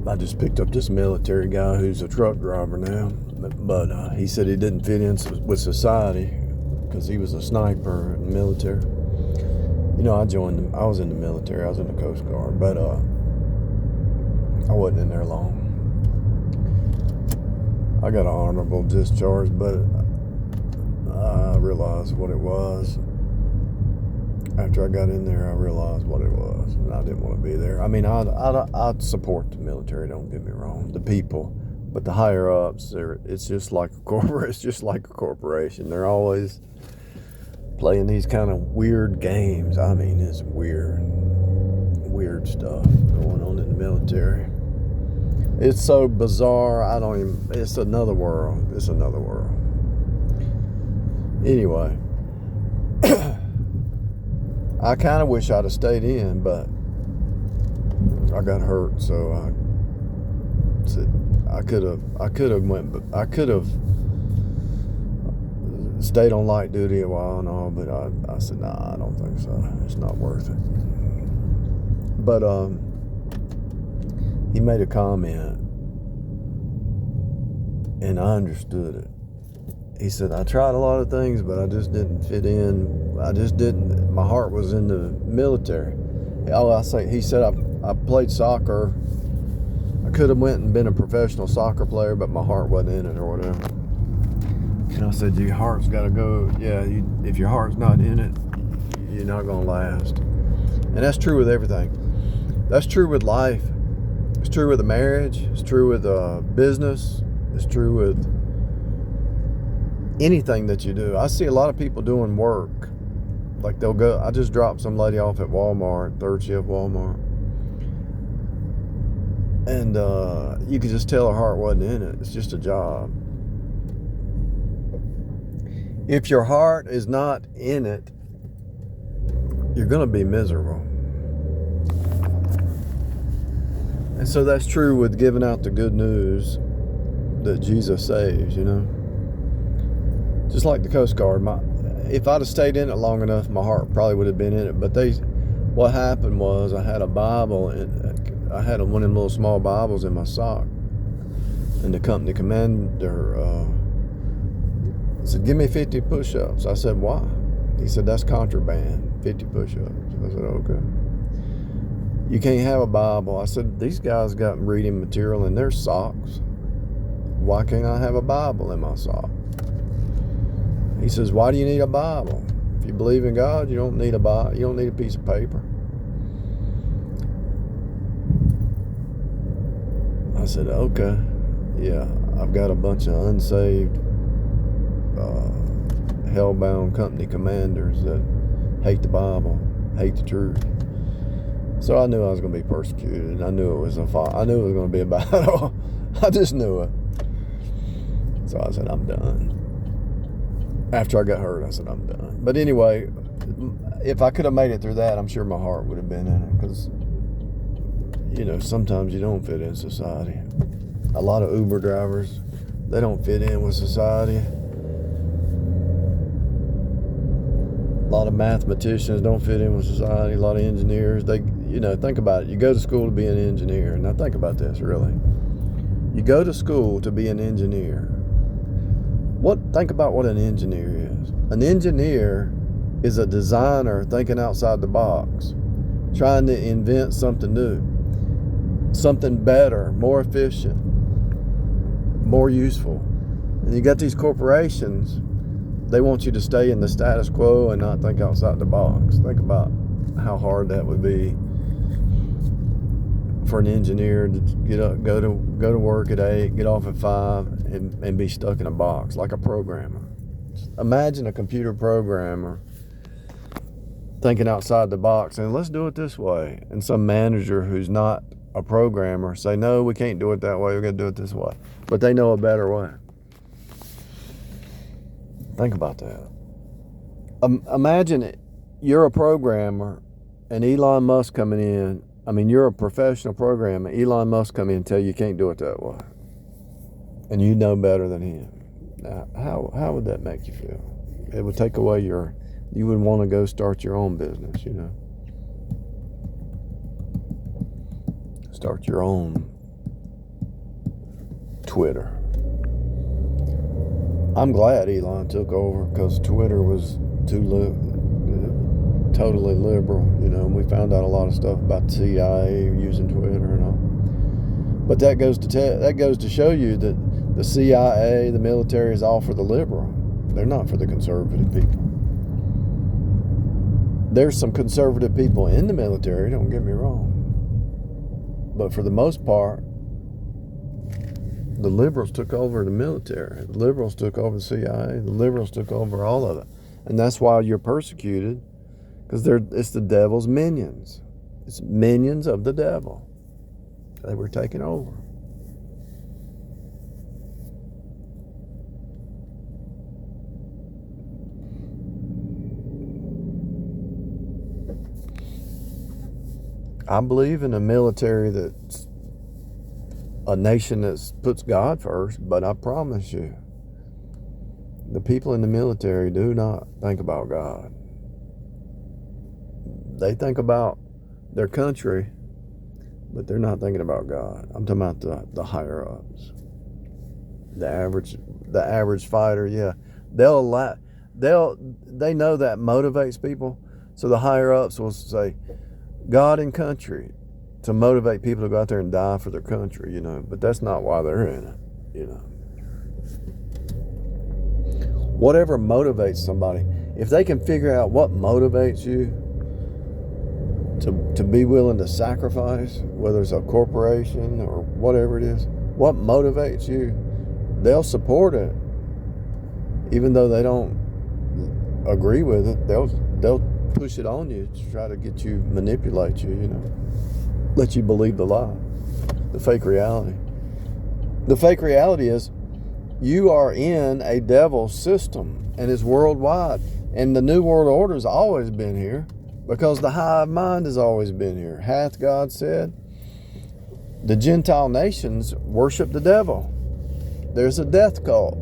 I just picked up this military guy who's a truck driver now, but he said he didn't fit in with society because he was a sniper in the military. You know, I was in the military. I was in the Coast Guard, but I wasn't in there long. I got an honorable discharge, but I realized what it was. After I got in there, I realized what it was, and I didn't want to be there. I mean, I'd support the military. Don't get me wrong, the people, but the higher ups, it's just like it's just like a corporation. They're always playing these kind of weird games. I mean, it's weird stuff going on in the military. It's so bizarre. It's another world. It's another world. Anyway. I kind of wish I'd have stayed in, but I got hurt, so I could have stayed on light duty a while and all, but I said, nah, I don't think so. It's not worth it. But he made a comment, and I understood it. He said, I tried a lot of things, but I just didn't fit in. My heart was in the military. He said, I played soccer. I could have went and been a professional soccer player, but my heart wasn't in it or whatever. And I said, your heart's got to go. Yeah, if your heart's not in it, you're not going to last. And that's true with everything. That's true with life. It's true with a marriage. It's true with business. It's true with anything that you do. I see a lot of people doing work. Like they'll go, I just dropped some lady off at Walmart, third shift Walmart. And you could just tell her heart wasn't in it. It's just a job. If your heart is not in it, you're going to be miserable. And so that's true with giving out the good news that Jesus saves, you know. Just like the Coast Guard, if I'd have stayed in it long enough, my heart probably would have been in it. But what happened was I had a Bible, and I had one of them little small Bibles in my sock. And the company commander said, give me 50 push-ups. I said, why? He said, that's contraband, 50 push-ups. I said, okay. You can't have a Bible. I said, these guys got reading material in their socks. Why can't I have a Bible in my sock? He says, why do you need a Bible? If you believe in God, you don't need a Bible. You don't need a piece of paper. I said, okay. Yeah, I've got a bunch of unsaved, hell-bound company commanders that hate the Bible, hate the truth. So I knew I was going to be persecuted. I knew it was I knew it was going to be a battle. I just knew it. So I said, I'm done. After I got hurt, I said, I'm done. But anyway, if I could have made it through that, I'm sure my heart would have been in it. Because, you know, sometimes you don't fit in society. A lot of Uber drivers, they don't fit in with society. A lot of mathematicians don't fit in with society. A lot of engineers, think about it. You go to school to be an engineer. Now think about this, really. You go to school to be an engineer. Think about what an engineer is. An engineer is a designer thinking outside the box, trying to invent something new, something better, more efficient, more useful. And you got these corporations, they want you to stay in the status quo and not think outside the box. Think about how hard that would be for an engineer to get up, go to work at 8, get off at 5, and be stuck in a box like a programmer. Imagine a computer programmer thinking outside the box and let's do it this way. And some manager who's not a programmer say, no, we can't do it that way. We're going to do it this way. But they know a better way. Think about that. Imagine you're a programmer and Elon Musk coming in. I mean, you're a professional programmer. Elon Musk come in and tell you can't do it that way. And you know better than him. Now, how would that make you feel? It would take away you would want to go start your own business, you know. Start your own Twitter. I'm glad Elon took over because Twitter was totally liberal, and we found out a lot of stuff about the CIA using Twitter and all. But that goes to show you that the CIA, the military, is all for the liberal. They're not for the conservative people. There's some conservative people in the military, don't get me wrong. But for the most part, the liberals took over the military. The liberals took over the CIA. The liberals took over all of it. And that's why you're persecuted, because it's the devil's minions. It's minions of the devil. They were taking over. I believe in a military that's a nation that puts God first, but I promise you, the people in the military do not think about God. They think about their country, but they're not thinking about God. I'm talking about the higher ups, the average fighter. Yeah, they know that motivates people. So the higher ups will say, God and country, to motivate people to go out there and die for their country, But that's not why they're in it, Whatever motivates somebody, if they can figure out what motivates you to be willing to sacrifice, whether it's a corporation or whatever it is, what motivates you, they'll support it, even though they don't agree with it. They'll push it on you to try to get you, manipulate you, let you believe the lie, the fake reality. The fake reality is you are in a devil's system, and it's worldwide. And the New World Order has always been here because the hive mind has always been here. Hath God said? The Gentile nations worship the devil. There's a death cult.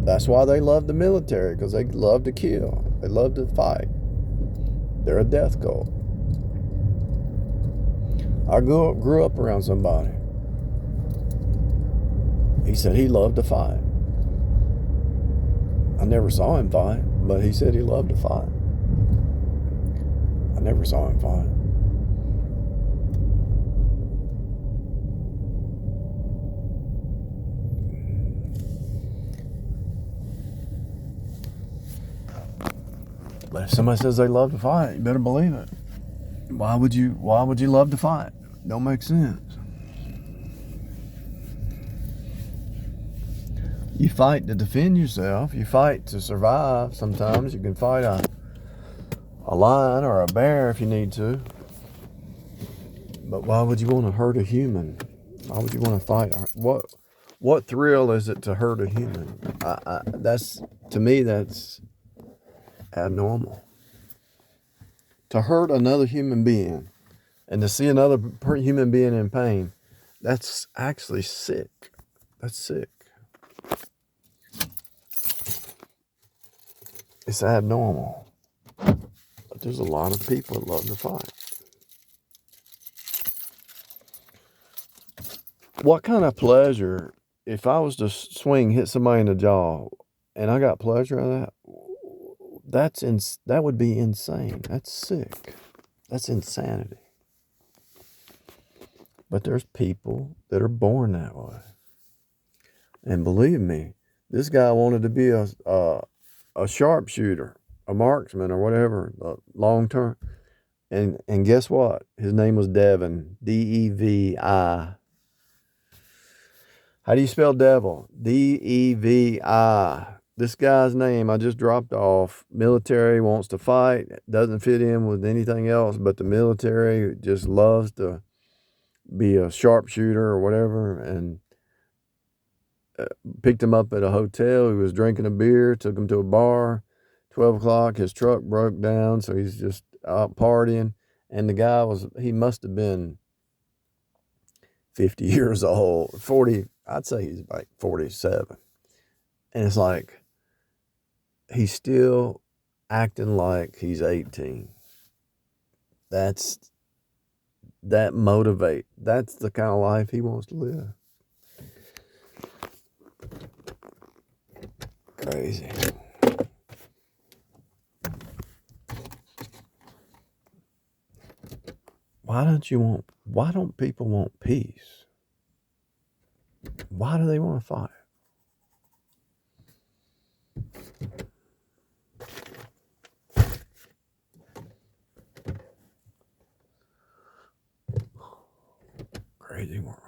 That's why they love the military, because they love to kill. They love to fight. They're a death cult. I grew up around somebody. He said he loved to fight. I never saw him fight, but he said he loved to fight. I never saw him fight. But if somebody says they love to fight, you better believe it. Why would you love to fight? Don't make sense. You fight to defend yourself. You fight to survive. Sometimes you can fight a lion or a bear if you need to. But why would you want to hurt a human? Why would you want to fight? What thrill is it to hurt a human? To me, that's abnormal. To hurt another human being and to see another human being in pain, that's actually sick. That's sick. It's abnormal. But there's a lot of people that love to fight. What kind of pleasure, if I was to hit somebody in the jaw, and I got pleasure out of that, that would be insane. That's sick. That's insanity. But there's people that are born that way. And believe me, this guy wanted to be a sharpshooter, a marksman or whatever, long term. And guess what? His name was Devin, D-E-V-I. How do you spell devil? D-E-V-I. This guy's name I just dropped off. Military, wants to fight, doesn't fit in with anything else but the military, just loves to be a sharpshooter or whatever, and picked him up at a hotel. He was drinking a beer, took him to a bar. 12 o'clock, his truck broke down, so he's just out partying. And the guy he must have been 50 years old, 40, I'd say he's like 47. And it's like, he's still acting like he's 18. That's the kind of life he wants to live. crazy. Why don't people want peace? Why do they want to fight? Crazy world.